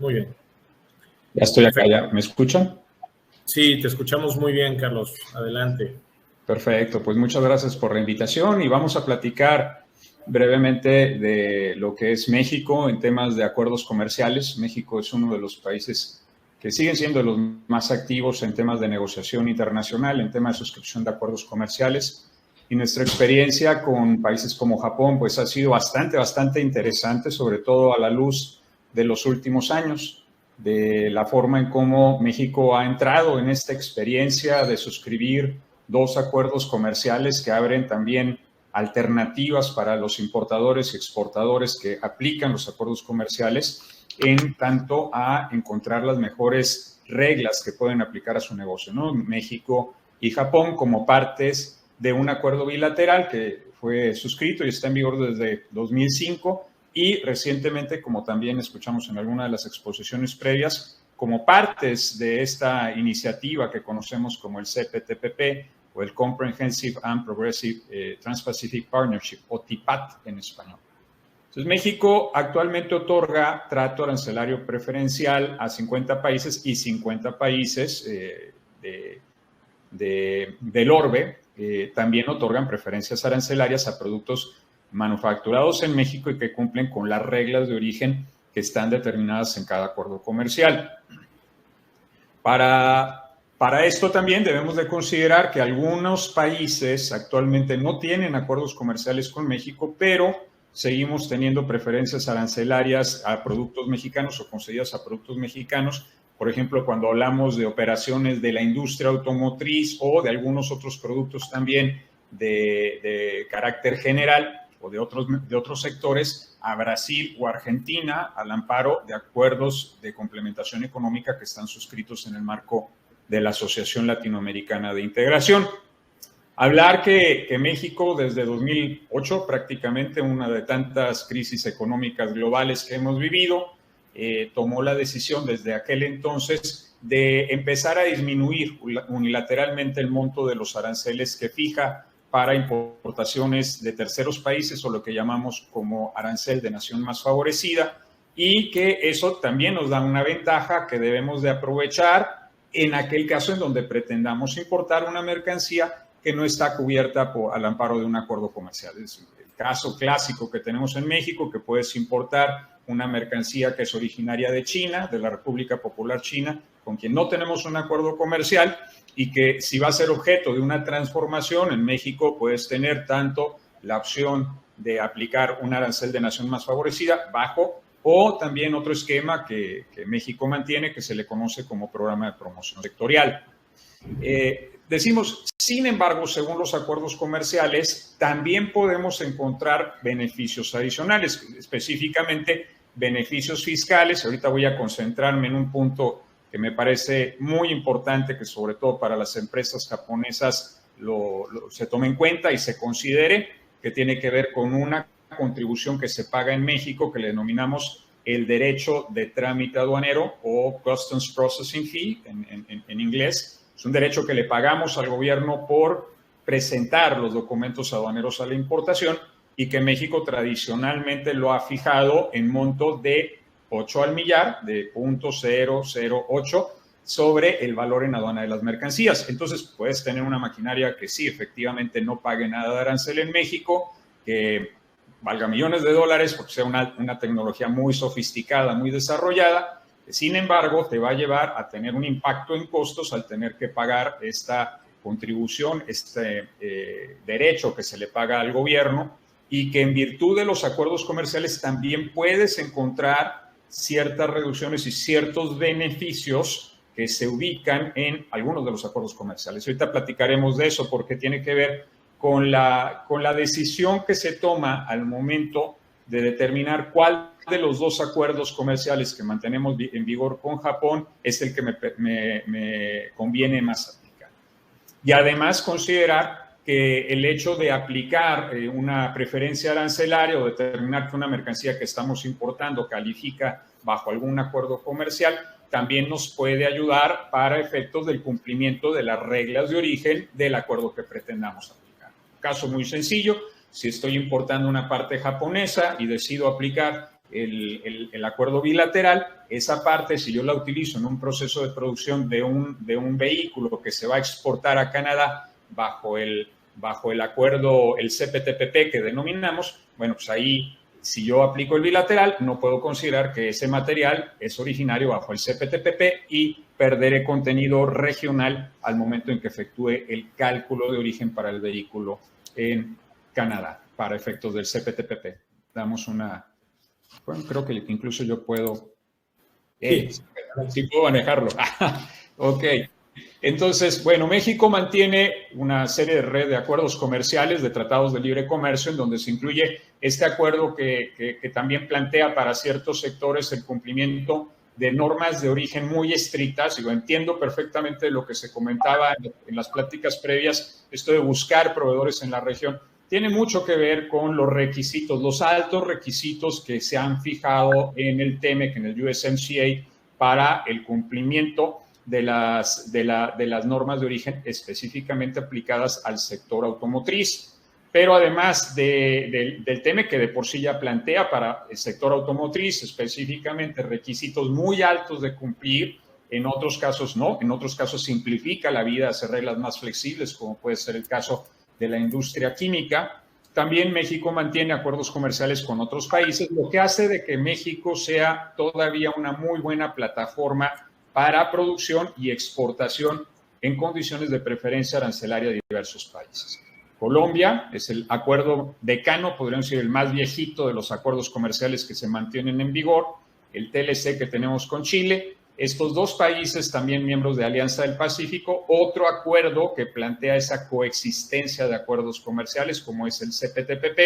Muy bien. Ya estoy acá, Perfecto. ¿ya me escuchan? Sí, te escuchamos muy bien, Carlos. Adelante. Perfecto, pues muchas gracias por la invitación y vamos a platicar brevemente de lo que es México en temas de acuerdos comerciales. México es uno de los países que siguen siendo los más activos en temas de negociación internacional, en temas de suscripción de acuerdos comerciales. Y nuestra experiencia con países como Japón pues ha sido bastante interesante, sobre todo a la luz de los últimos años, de la forma en cómo México ha entrado en esta experiencia de suscribir 2 acuerdos comerciales que abren también alternativas para los importadores y exportadores que aplican los acuerdos comerciales en tanto a encontrar las mejores reglas que pueden aplicar a su negocio, ¿no? México y Japón como partes de un acuerdo bilateral que fue suscrito y está en vigor desde 2005 y recientemente, como también escuchamos en alguna de las exposiciones previas, como partes de esta iniciativa que conocemos como el CPTPP o el Comprehensive and Progressive Trans-Pacific Partnership, o TPAT en español. Entonces, México actualmente otorga trato arancelario preferencial a 50 países y 50 países del orbe también otorgan preferencias arancelarias a productos manufacturados en México y que cumplen con las reglas de origen que están determinadas en cada acuerdo comercial. Para esto también debemos de considerar que algunos países actualmente no tienen acuerdos comerciales con México, pero seguimos teniendo preferencias arancelarias a productos mexicanos o concedidas a productos mexicanos. Por ejemplo, cuando hablamos de operaciones de la industria automotriz o de algunos otros productos también de carácter general o de otros sectores, a Brasil o Argentina al amparo de acuerdos de complementación económica que están suscritos en el marco de la Asociación Latinoamericana de Integración. Hablar que México desde 2008, prácticamente una de tantas crisis económicas globales que hemos vivido, tomó la decisión desde aquel entonces de empezar a disminuir unilateralmente el monto de los aranceles que fija para importaciones de terceros países o lo que llamamos como arancel de nación más favorecida, y que eso también nos da una ventaja que debemos de aprovechar en aquel caso en donde pretendamos importar una mercancía que no está cubierta al amparo de un acuerdo comercial. Es el caso clásico que tenemos en México, que puedes importar una mercancía que es originaria de China, de la República Popular China, con quien no tenemos un acuerdo comercial, y que si va a ser objeto de una transformación en México, puedes tener tanto la opción de aplicar un arancel de nación más favorecida bajo, o también otro esquema que México mantiene, que se le conoce como programa de promoción sectorial. Decimos, sin embargo, según los acuerdos comerciales, también podemos encontrar beneficios adicionales, específicamente beneficios fiscales. Ahorita voy a concentrarme en un punto que me parece muy importante, que sobre todo para las empresas japonesas se tome en cuenta y se considere, que tiene que ver con una contribución que se paga en México, que le denominamos el derecho de trámite aduanero o Customs Processing Fee en inglés. Es un derecho que le pagamos al gobierno por presentar los documentos aduaneros a la importación y que México tradicionalmente lo ha fijado en monto de 8 al millar, de 0.008 sobre el valor en aduana de las mercancías. Entonces, puedes tener una maquinaria que sí, efectivamente no pague nada de arancel en México, que valga millones de dólares porque sea una tecnología muy sofisticada, muy desarrollada. Sin embargo, te va a llevar a tener un impacto en costos al tener que pagar esta contribución, este derecho que se le paga al gobierno, y que en virtud de los acuerdos comerciales también puedes encontrar ciertas reducciones y ciertos beneficios que se ubican en algunos de los acuerdos comerciales. Ahorita platicaremos de eso porque tiene que ver con la decisión que se toma al momento de determinar cuál de los 2 acuerdos comerciales que mantenemos en vigor con Japón es el que me conviene más aplicar. Y además considerar que el hecho de aplicar una preferencia arancelaria o determinar que una mercancía que estamos importando califica bajo algún acuerdo comercial también nos puede ayudar para efectos del cumplimiento de las reglas de origen del acuerdo que pretendamos aplicar. Caso muy sencillo, si estoy importando una parte japonesa y decido aplicar el acuerdo bilateral, esa parte, si yo la utilizo en un proceso de producción de un vehículo que se va a exportar a Canadá bajo el acuerdo, el CPTPP que denominamos, bueno, pues ahí, si yo aplico el bilateral, no puedo considerar que ese material es originario bajo el CPTPP y perderé contenido regional al momento en que efectúe el cálculo de origen para el vehículo en Canadá, para efectos del CPTPP. Damos una... Bueno, creo que incluso yo puedo... sí puedo manejarlo. Ok. Entonces, bueno, México mantiene una serie de red de acuerdos comerciales, de tratados de libre comercio, en donde se incluye este acuerdo que también plantea para ciertos sectores el cumplimiento de normas de origen muy estrictas. Yo entiendo perfectamente lo que se comentaba en las pláticas previas, esto de buscar proveedores en la región. Tiene mucho que ver con los requisitos, los altos requisitos que se han fijado en el TEMEC, en el USMCA, para el cumplimiento de las normas de origen específicamente aplicadas al sector automotriz. Pero además del TEMEC, que de por sí ya plantea para el sector automotriz específicamente requisitos muy altos de cumplir, en otros casos no, en otros casos simplifica la vida, hace reglas más flexibles, como puede ser el caso de la industria química. También México mantiene acuerdos comerciales con otros países, lo que hace de que México sea todavía una muy buena plataforma para producción y exportación en condiciones de preferencia arancelaria de diversos países. Colombia es el acuerdo decano, podríamos decir el más viejito de los acuerdos comerciales que se mantienen en vigor, el TLC que tenemos con Chile. Estos dos países, también miembros de Alianza del Pacífico, otro acuerdo que plantea esa coexistencia de acuerdos comerciales, como es el CPTPP,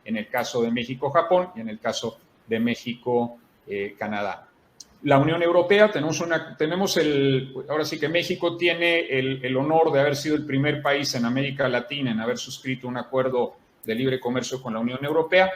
en el caso de México-Japón y en el caso de México-Canadá. La Unión Europea, ahora sí que México tiene el honor de haber sido el primer país en América Latina en haber suscrito un acuerdo de libre comercio con la Unión Europea.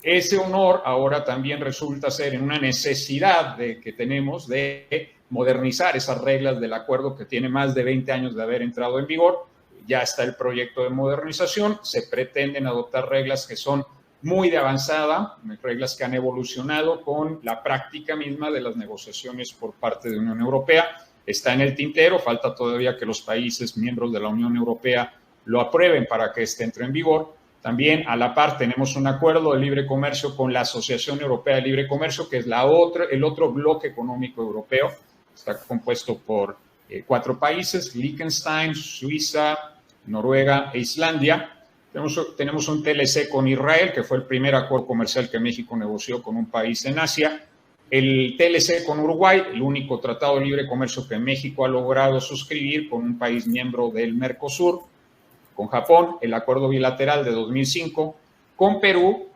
Ese honor ahora también resulta ser en una necesidad que tenemos de modernizar esas reglas del acuerdo que tiene más de 20 años de haber entrado en vigor. Ya está el proyecto de modernización, se pretenden adoptar reglas que son muy de avanzada, reglas que han evolucionado con la práctica misma de las negociaciones por parte de la Unión Europea. Está en el tintero, falta todavía que los países miembros de la Unión Europea lo aprueben para que entre en vigor. También a la par tenemos un acuerdo de libre comercio con la Asociación Europea de Libre Comercio, que es el otro bloque económico europeo. Está compuesto por 4 países, Liechtenstein, Suiza, Noruega e Islandia. Tenemos un TLC con Israel, que fue el primer acuerdo comercial que México negoció con un país en Asia. El TLC con Uruguay, el único tratado de libre comercio que México ha logrado suscribir con un país miembro del Mercosur. Con Japón, el acuerdo bilateral de 2005. Con Perú,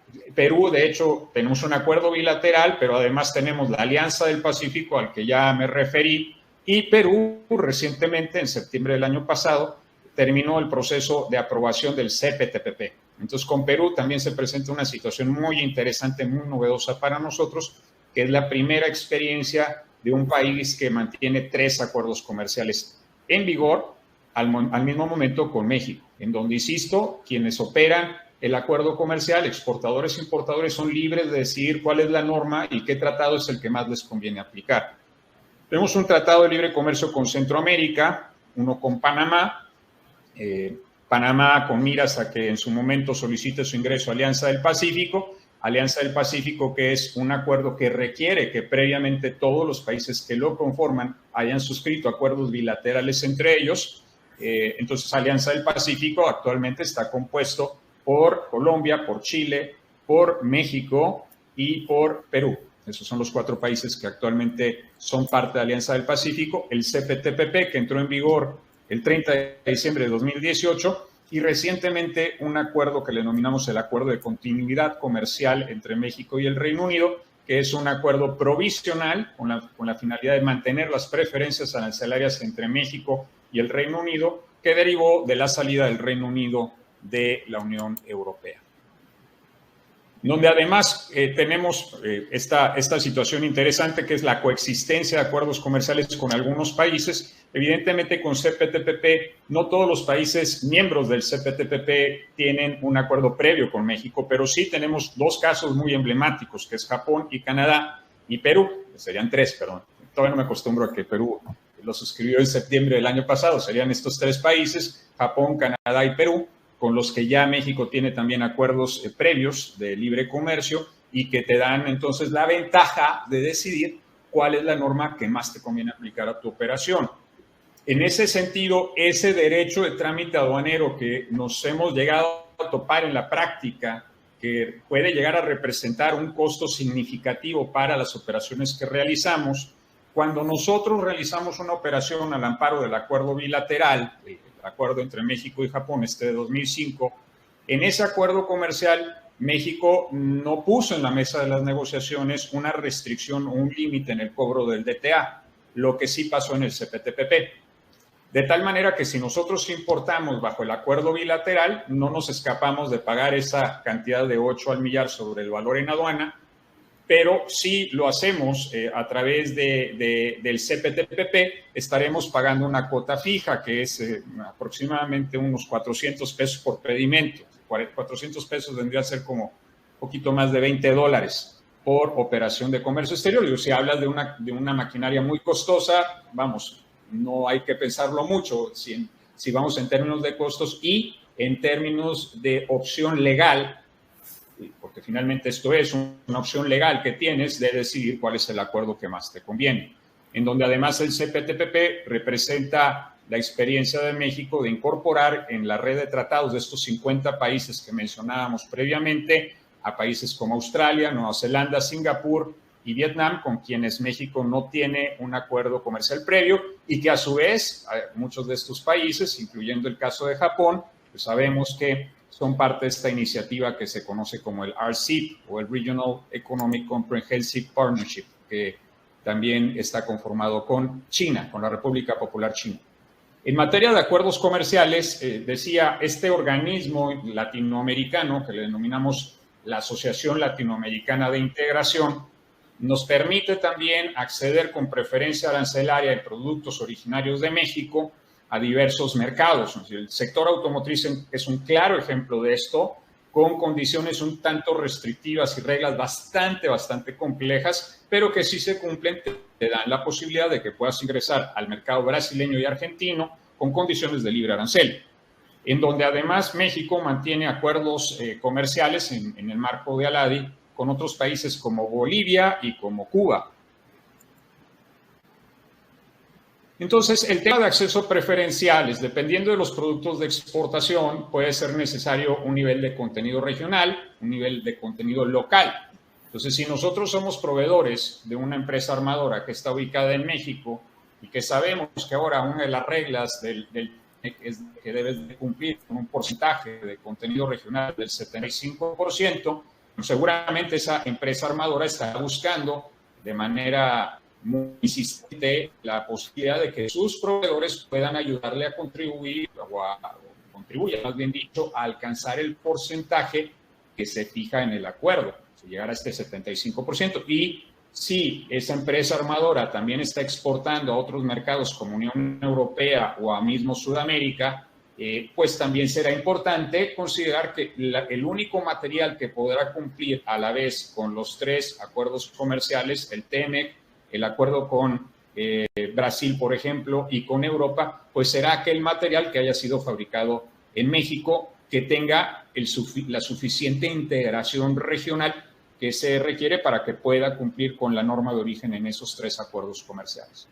de hecho, tenemos un acuerdo bilateral, pero además tenemos la Alianza del Pacífico, al que ya me referí. Y Perú, recientemente, en septiembre del año pasado, terminó el proceso de aprobación del CPTPP. Entonces, con Perú también se presenta una situación muy interesante, muy novedosa para nosotros, que es la primera experiencia de un país que mantiene 3 acuerdos comerciales en vigor al mismo momento con México, en donde, insisto, quienes operan el acuerdo comercial, exportadores e importadores, son libres de decidir cuál es la norma y qué tratado es el que más les conviene aplicar. Tenemos un tratado de libre comercio con Centroamérica, uno con Panamá, Panamá con miras a que en su momento solicite su ingreso a Alianza del Pacífico que es un acuerdo que requiere que previamente todos los países que lo conforman hayan suscrito acuerdos bilaterales entre ellos. Entonces, Alianza del Pacífico actualmente está compuesto por Colombia, por Chile, por México y por Perú. Esos son los 4 países que actualmente son parte de Alianza del Pacífico. El CPTPP, que entró en vigor el 30 de diciembre de 2018, y recientemente un acuerdo que le denominamos el Acuerdo de Continuidad Comercial entre México y el Reino Unido, que es un acuerdo provisional con la finalidad de mantener las preferencias arancelarias entre México y el Reino Unido, que derivó de la salida del Reino Unido de la Unión Europea. Donde además tenemos esta situación interesante, que es la coexistencia de acuerdos comerciales con algunos países, Evidentemente, con CPTPP, no todos los países miembros del CPTPP tienen un acuerdo previo con México, pero sí tenemos dos casos muy emblemáticos, que es Japón y Canadá y Perú, que serían tres, perdón. Todavía no me acostumbro a que Perú lo suscribió en septiembre del año pasado. Serían estos tres países, Japón, Canadá y Perú, con los que ya México tiene también acuerdos previos de libre comercio y que te dan entonces la ventaja de decidir cuál es la norma que más te conviene aplicar a tu operación. En ese sentido, ese derecho de trámite aduanero que nos hemos llegado a topar en la práctica, que puede llegar a representar un costo significativo para las operaciones que realizamos, cuando nosotros realizamos una operación al amparo del acuerdo bilateral, el acuerdo entre México y Japón, de 2005, en ese acuerdo comercial, México no puso en la mesa de las negociaciones una restricción o un límite en el cobro del DTA, lo que sí pasó en el CPTPP. De tal manera que si nosotros importamos bajo el acuerdo bilateral, no nos escapamos de pagar esa cantidad de 8 al millar sobre el valor en aduana, pero si lo hacemos a través del CPTPP, estaremos pagando una cuota fija, que es aproximadamente unos 400 pesos por pedimento. 400 pesos vendría a ser como un poquito más de $20 por operación de comercio exterior. Y si hablas de una maquinaria muy costosa, vamos, no hay que pensarlo mucho si vamos en términos de costos y en términos de opción legal, porque finalmente esto es una opción legal que tienes de decidir cuál es el acuerdo que más te conviene, en donde además el CPTPP representa la experiencia de México de incorporar en la red de tratados de estos 50 países que mencionábamos previamente a países como Australia, Nueva Zelanda, Singapur y Vietnam, con quienes México no tiene un acuerdo comercial previo y que a su vez muchos de estos países, incluyendo el caso de Japón, pues sabemos que son parte de esta iniciativa que se conoce como el RCEP o el Regional Economic Comprehensive Partnership, que también está conformado con China, con la República Popular China. En materia de acuerdos comerciales, decía, este organismo latinoamericano que le denominamos la Asociación Latinoamericana de Integración, nos permite también acceder con preferencia arancelaria de productos originarios de México a diversos mercados. El sector automotriz es un claro ejemplo de esto, con condiciones un tanto restrictivas y reglas bastante complejas, pero que si se cumplen te dan la posibilidad de que puedas ingresar al mercado brasileño y argentino con condiciones de libre arancel, en donde además México mantiene acuerdos comerciales en el marco de ALADI con otros países como Bolivia y como Cuba. Entonces, el tema de acceso preferenciales, dependiendo de los productos de exportación, puede ser necesario un nivel de contenido regional, un nivel de contenido local. Entonces, si nosotros somos proveedores de una empresa armadora que está ubicada en México y que sabemos que ahora una de las reglas es que debes de cumplir con un porcentaje de contenido regional del 75%, seguramente esa empresa armadora está buscando de manera muy insistente la posibilidad de que sus proveedores puedan ayudarle a contribuir contribuya, más bien dicho, a alcanzar el porcentaje que se fija en el acuerdo, llegar a este 75%. Y si esa empresa armadora también está exportando a otros mercados como Unión Europea o a mismo Sudamérica, pues también será importante considerar que el único material que podrá cumplir a la vez con los tres acuerdos comerciales, el TEMEC, el acuerdo con Brasil, por ejemplo, y con Europa, pues será aquel material que haya sido fabricado en México, que tenga la suficiente integración regional que se requiere para que pueda cumplir con la norma de origen en esos tres acuerdos comerciales.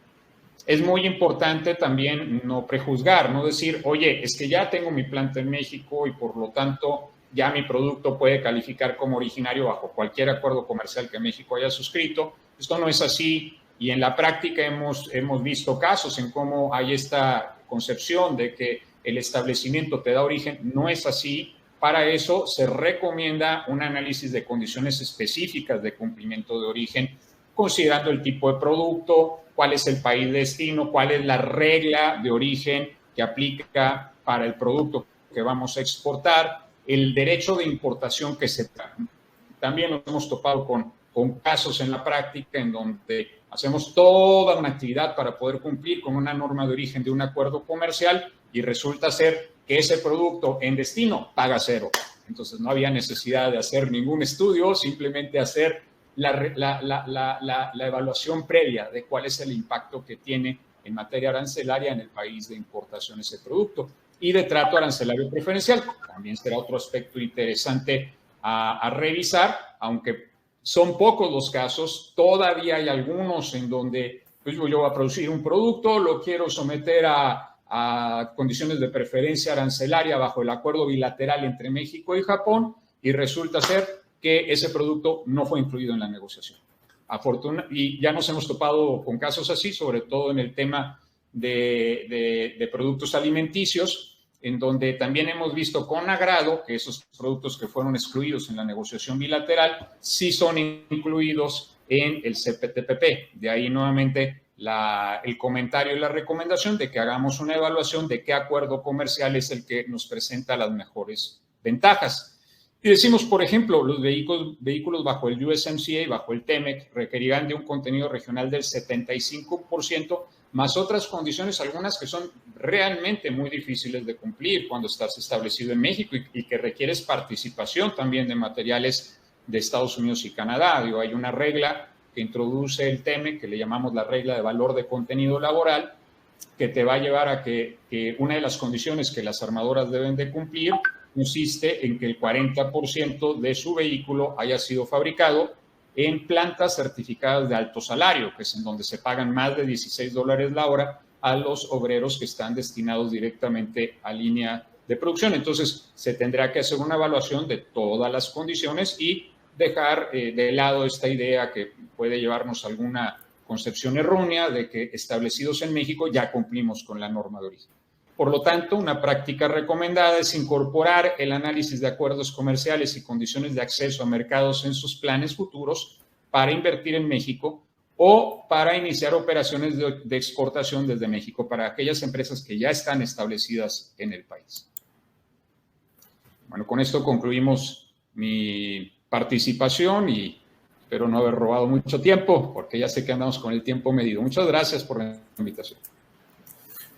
Es muy importante también no prejuzgar, no decir, oye, es que ya tengo mi planta en México y por lo tanto ya mi producto puede calificar como originario bajo cualquier acuerdo comercial que México haya suscrito. Esto no es así y en la práctica hemos visto casos en cómo hay esta concepción de que el establecimiento te da origen. No es así. Para eso se recomienda un análisis de condiciones específicas de cumplimiento de origen, considerando el tipo de producto, cuál es el país destino, cuál es la regla de origen que aplica para el producto que vamos a exportar, el derecho de importación que se da. También nos hemos topado con casos en la práctica en donde hacemos toda una actividad para poder cumplir con una norma de origen de un acuerdo comercial y resulta ser que ese producto en destino paga cero. Entonces no había necesidad de hacer ningún estudio, simplemente hacer la evaluación previa de cuál es el impacto que tiene en materia arancelaria en el país de importación ese producto. Y de trato arancelario preferencial, también será otro aspecto interesante a revisar, aunque son pocos los casos, todavía hay algunos en donde pues, yo voy a producir un producto, lo quiero someter a condiciones de preferencia arancelaria bajo el acuerdo bilateral entre México y Japón y resulta ser que ese producto no fue incluido en la negociación. Y ya nos hemos topado con casos así, sobre todo en el tema de productos alimenticios, en donde también hemos visto con agrado que esos productos que fueron excluidos en la negociación bilateral sí son incluidos en el CPTPP. De ahí nuevamente el comentario y la recomendación de que hagamos una evaluación de qué acuerdo comercial es el que nos presenta las mejores ventajas. Y decimos, por ejemplo, los vehículos bajo el USMCA, bajo el TEMEC, requerirán de un contenido regional del 75%, más otras condiciones, algunas que son realmente muy difíciles de cumplir cuando estás establecido en México y que requieres participación también de materiales de Estados Unidos y Canadá. Hay una regla que introduce el TEMEC, que le llamamos la regla de valor de contenido laboral, que te va a llevar a que una de las condiciones que las armadoras deben de cumplir consiste en que el 40% de su vehículo haya sido fabricado en plantas certificadas de alto salario, que es en donde se pagan más de $16 la hora a los obreros que están destinados directamente a línea de producción. Entonces, se tendrá que hacer una evaluación de todas las condiciones y dejar de lado esta idea que puede llevarnos a alguna concepción errónea de que establecidos en México ya cumplimos con la norma de origen. Por lo tanto, una práctica recomendada es incorporar el análisis de acuerdos comerciales y condiciones de acceso a mercados en sus planes futuros para invertir en México o para iniciar operaciones de exportación desde México para aquellas empresas que ya están establecidas en el país. Bueno, con esto concluimos mi participación y espero no haber robado mucho tiempo porque ya sé que andamos con el tiempo medido. Muchas gracias por la invitación.